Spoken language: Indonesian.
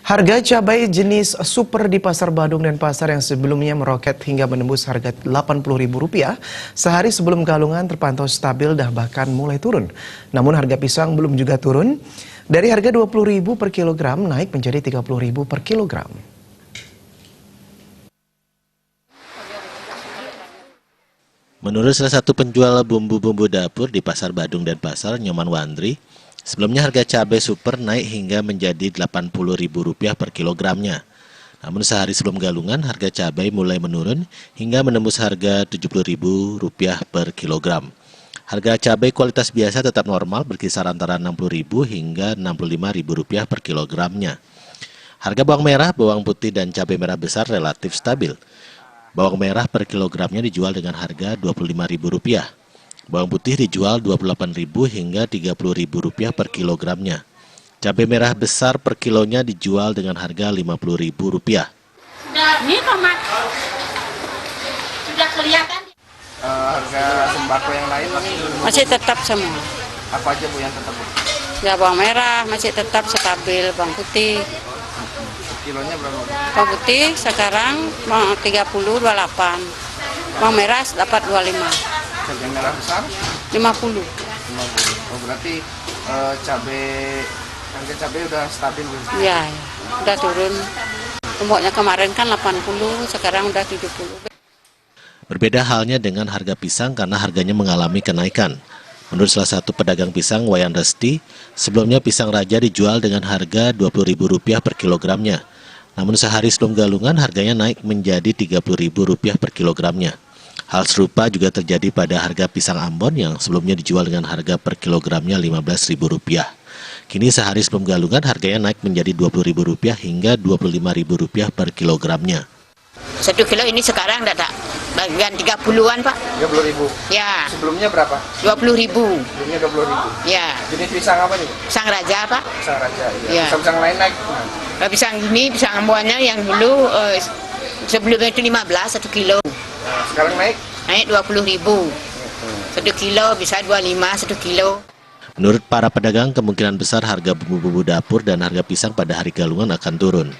Harga cabai jenis super di Pasar Badung dan pasar yang sebelumnya meroket hingga menembus harga Rp80.000, sehari sebelum galungan terpantau stabil dan bahkan mulai turun. Namun harga pisang belum juga turun, dari harga Rp20.000 per kilogram naik menjadi Rp30.000 per kilogram. Menurut salah satu penjual bumbu-bumbu dapur di Pasar Badung dan Pasar Nyoman Wandri, sebelumnya harga cabai super naik hingga menjadi Rp80.000 per kilogramnya. Namun sehari sebelum galungan, harga cabai mulai menurun hingga menembus harga Rp70.000 per kilogram. Harga cabai kualitas biasa tetap normal berkisar antara Rp60.000 hingga Rp65.000 per kilogramnya. Harga bawang merah, bawang putih, dan cabai merah besar relatif stabil. Bawang merah per kilogramnya dijual dengan harga Rp25.000. Bawang putih dijual Rp28.000 hingga Rp30.000 per kilogramnya. Cabai merah besar per kilonya dijual dengan harga Rp50.000. Ini tomat sudah kelihatan. Harga sembako yang lain masih tetap semua. apa aja Bu yang tetap? Ya bawang merah masih tetap stabil, bawang putih. Kilonya berapa? Bawang putih sekarang 30.28. Bawang merah dapat 25. Cabai merah besar 50. 50. Oh berarti harga cabai udah stabil Bu? Ya, udah turun. Pokoknya kemarin kan 80, sekarang udah 70. Berbeda halnya dengan harga pisang karena harganya mengalami kenaikan. Menurut salah satu pedagang pisang, Wayan Resti, sebelumnya pisang raja dijual dengan harga Rp20.000 per kilogramnya. Namun sehari sebelum galungan harganya naik menjadi Rp30.000 per kilogramnya. Hal serupa juga terjadi pada harga pisang Ambon yang sebelumnya dijual dengan harga per kilogramnya Rp15.000. Kini sehari sebelum galungan harganya naik menjadi Rp20.000 hingga Rp25.000 per kilogramnya. 1 kilo ini sekarang tidak bagian 30-an Pak. 30.000. Ya. Sebelumnya berapa? 20.000. Sebelumnya 20.000. Ya. Jenis pisang apa nih? Pisang raja Pak. Pisang raja. Ya. Pisang lain naik? Pisang ini pisang ambuannya yang dulu sebelumnya itu 15 1 kilo. Sekarang naik? Naik 20.000. 1 kilo bisa 25 1 kilo. Menurut para pedagang, kemungkinan besar harga bumbu-bumbu dapur dan harga pisang pada hari galungan akan turun.